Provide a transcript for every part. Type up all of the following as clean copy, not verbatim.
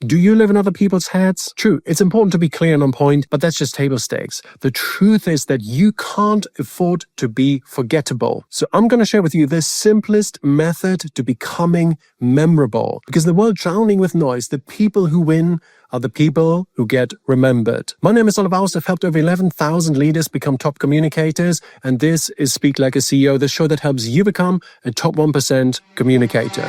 Do you live in other people's heads? True, it's important to be clear and on point, but that's just table stakes. The truth is that you can't afford to be forgettable. So I'm going to share with you the simplest method to becoming memorable. Because in the world drowning with noise, the people who win are the people who get remembered. My name is Eyal. I've helped over 11,000 leaders become top communicators, and this is Speak Like a CEO, the show that helps you become a top 1% communicator.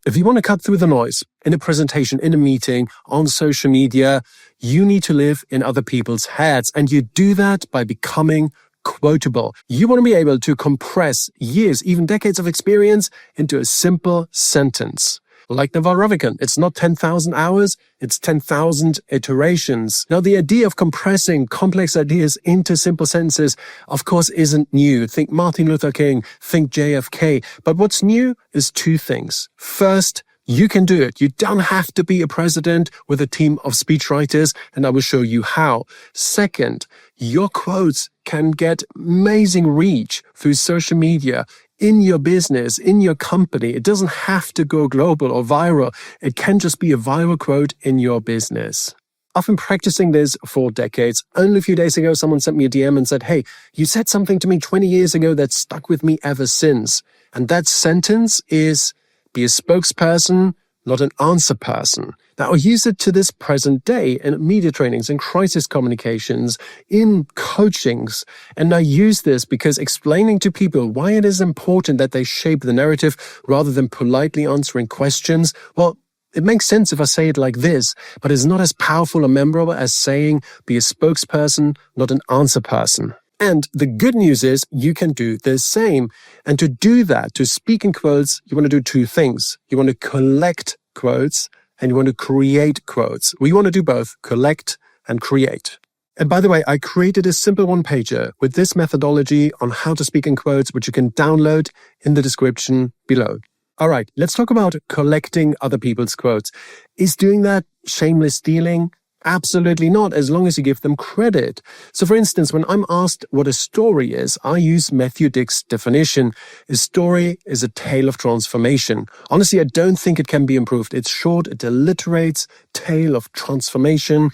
If you want to cut through the noise in a presentation, in a meeting, on social media, you need to live in other people's heads. And you do that by becoming quotable. You want to be able to compress years, even decades of experience into a simple sentence. Like Naval Ravikant, it's not 10,000 hours, it's 10,000 iterations. Now, the idea of compressing complex ideas into simple sentences, of course, isn't new. Think Martin Luther King, think JFK. But what's new is two things. First, you can do it. You don't have to be a president with a team of speechwriters, and I will show you how. Second, your quotes can get amazing reach through social media, in your business, in your company. It doesn't have to go global or viral. It can just be a viral quote in your business. I've been practicing this for decades. Only a few days ago, someone sent me a DM and said, "Hey, you said something to me 20 years ago that stuck with me ever since." And that sentence is, be a spokesperson, not an answer person. Now, I use it to this present day in media trainings, in crisis communications, in coachings. And I use this because explaining to people why it is important that they shape the narrative rather than politely answering questions, well, it makes sense if I say it like this, but it's not as powerful or memorable as saying, be a spokesperson, not an answer person. And the good news is you can do the same. And to do that, to speak in quotes, you want to do two things. You want to collect quotes and you want to create quotes. We want to do both, collect and create. And by the way, I created a simple one-pager with this methodology on how to speak in quotes, which you can download in the description below. All right, let's talk about collecting other people's quotes. Is doing that shameless stealing? Absolutely not, as long as you give them credit. So for instance, when I'm asked what a story is, I use Matthew Dick's definition. A story is a tale of transformation. Honestly, I don't think it can be improved. It's short, it alliterates, tale of transformation,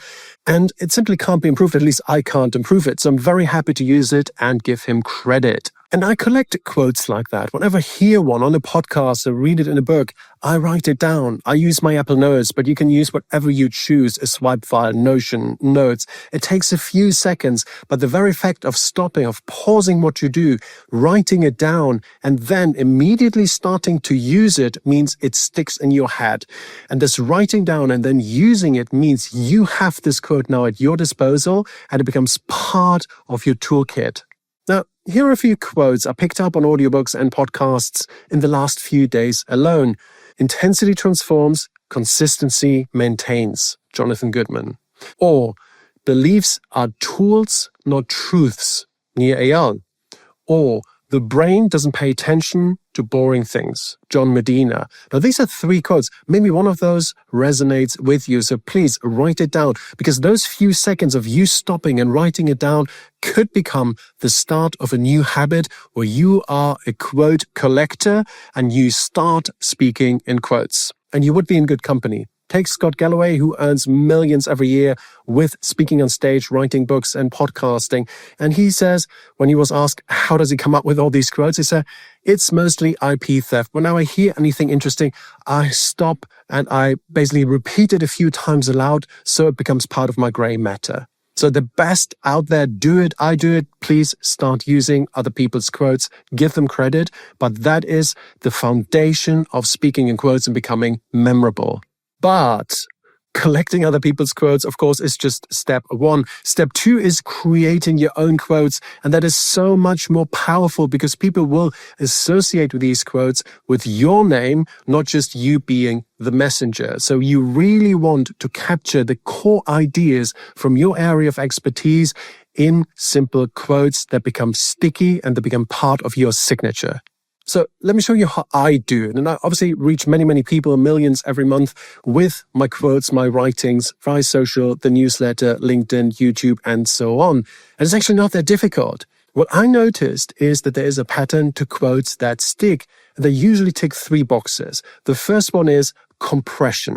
and it simply can't be improved. At least I can't improve it. So I'm very happy to use it and give him credit. And I collect quotes like that. Whenever I hear one on a podcast or read it in a book, I write it down. I use my Apple Notes, but you can use whatever you choose, a swipe file, Notion, Notes. It takes a few seconds, but the very fact of stopping, of pausing what you do, writing it down, and then immediately starting to use it means it sticks in your head. And this writing down and then using it means you have this quote now at your disposal, and it becomes part of your toolkit. Now, here are a few quotes I picked up on audiobooks and podcasts in the last few days alone. Intensity transforms, consistency maintains. Jonathan Goodman. Or, beliefs are tools, not truths. Near Eyal. Or, the brain doesn't pay attention to boring things. John Medina. Now, these are three quotes. Maybe one of those resonates with you, so please write it down, because those few seconds of you stopping and writing it down could become the start of a new habit where you are a quote collector and you start speaking in quotes. And you would be in good company. Take Scott Galloway, who earns millions every year with speaking on stage, writing books and podcasting. And he says, when he was asked, how does he come up with all these quotes? He said, it's mostly IP theft. Whenever I hear anything interesting, I stop and I basically repeat it a few times aloud so it becomes part of my gray matter. So the best out there, do it, I do it. Please start using other people's quotes, give them credit. But that is the foundation of speaking in quotes and becoming memorable. But collecting other people's quotes, of course, is just step one. Step two is creating your own quotes. And that is so much more powerful because people will associate with these quotes with your name, not just you being the messenger. So you really want to capture the core ideas from your area of expertise in simple quotes that become sticky and that become part of your signature. So let me show you how I do it. And I obviously reach many, many people, millions every month with my quotes, my writings, via social, the newsletter, LinkedIn, YouTube, and so on. And it's actually not that difficult. What I noticed is that there is a pattern to quotes that stick. They usually tick three boxes. The first one is compression.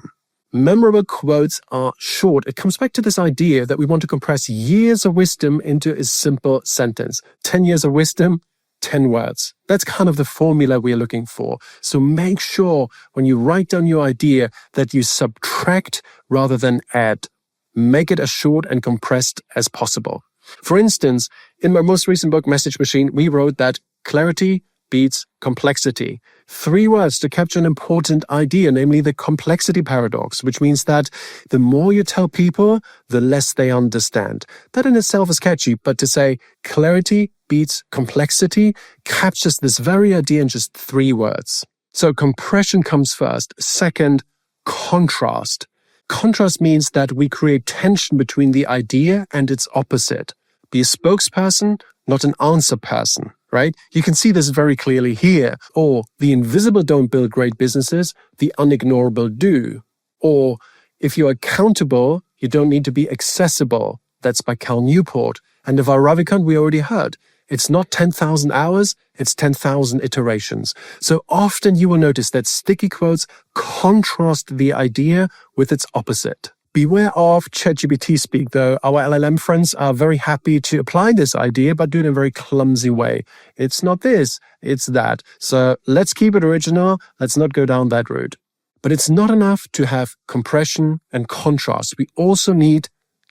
Memorable quotes are short. It comes back to this idea that we want to compress years of wisdom into a simple sentence. 10 years of wisdom, 10 words. That's kind of the formula we're looking for. So make sure when you write down your idea that you subtract rather than add. Make it as short and compressed as possible. For instance, in my most recent book, Message Machine, we wrote that clarity beats complexity. 3 words to capture an important idea, namely the complexity paradox, which means that the more you tell people, the less they understand. That in itself is catchy, but to say clarity beats complexity captures this very idea in just 3 words. So compression comes first. Second, contrast. Contrast means that we create tension between the idea and its opposite. Be a spokesperson, not an answer person, right? You can see this very clearly here. Or the invisible don't build great businesses, the unignorable do. Or if you're accountable, you don't need to be accessible. That's by Cal Newport. And of our Ravikant, we already heard. It's not 10,000 hours, it's 10,000 iterations. So often you will notice that sticky quotes contrast the idea with its opposite. Beware of ChatGPT speak, though. Our LLM friends are very happy to apply this idea, but do it in a very clumsy way. It's not this, it's that. So let's keep it original. Let's not go down that route. But it's not enough to have compression and contrast. We also need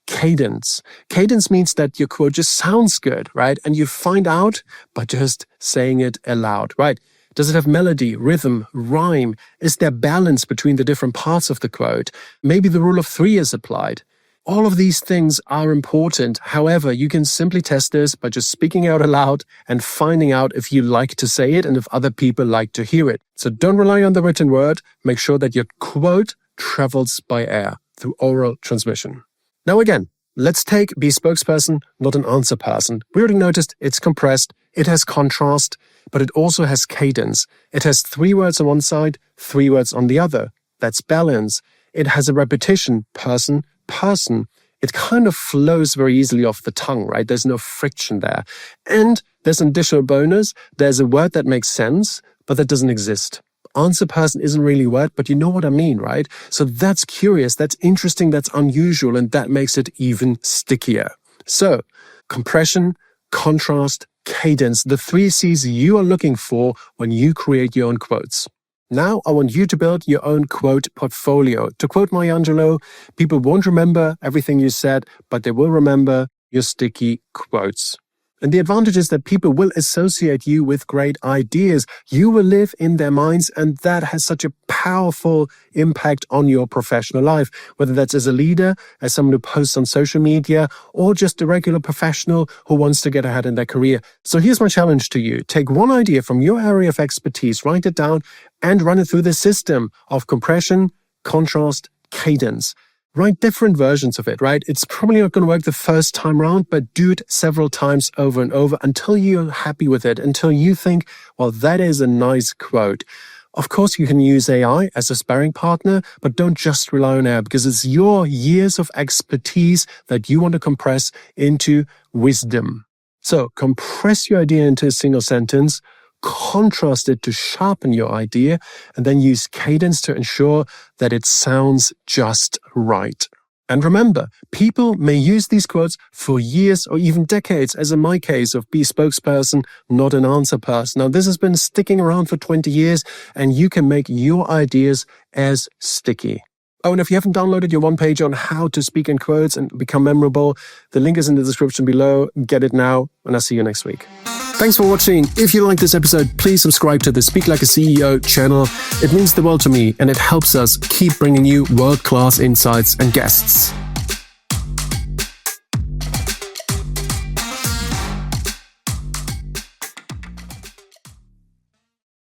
cadence. Cadence means that your quote just sounds good, right? And you find out by just saying it aloud, right? Does it have melody, rhythm, rhyme? Is there balance between the different parts of the quote? Maybe the rule of 3 is applied. All of these things are important. However, you can simply test this by just speaking out aloud and finding out if you like to say it and if other people like to hear it. So don't rely on the written word. Make sure that your quote travels by air through oral transmission. Now again, let's take be spokesperson, not an answer person. We already noticed it's compressed, it has contrast, but it also has cadence. It has 3 words on one side, 3 words on the other. That's balance. It has a repetition, person, person. It kind of flows very easily off the tongue, right? There's no friction there. And there's an additional bonus. There's a word that makes sense, but that doesn't exist. Answer person isn't really a word, but you know what I mean, right? So that's curious, that's interesting, that's unusual, and that makes it even stickier. So, compression, contrast, cadence, the 3 C's you are looking for when you create your own quotes. Now, I want you to build your own quote portfolio. To quote Maya Angelou, people won't remember everything you said, but they will remember your sticky quotes. And the advantage is that people will associate you with great ideas. You will live in their minds, and that has such a powerful impact on your professional life, whether that's as a leader, as someone who posts on social media, or just a regular professional who wants to get ahead in their career. So here's my challenge to you. Take one idea from your area of expertise, write it down, and run it through the system of compression, contrast, cadence. Write different versions of it, right? It's probably not going to work the first time around, but do it several times over and over until you're happy with it, until you think, well, that is a nice quote. Of course, you can use AI as a sparring partner, but don't just rely on AI because it's your years of expertise that you want to compress into wisdom. So compress your idea into a single sentence, contrast it to sharpen your idea, and then use cadence to ensure that it sounds just right. And remember, people may use these quotes for years or even decades, as in my case of be spokesperson, not an answer person. Now, this has been sticking around for 20 years, and you can make your ideas as sticky. Oh, and if you haven't downloaded your 1-page on how to speak in quotes and become memorable, the link is in the description below. Get it now, and I'll see you next week. Thanks for watching. If you like this episode, please subscribe to the Speak Like a CEO channel. It means the world to me, and it helps us keep bringing you world-class insights and guests.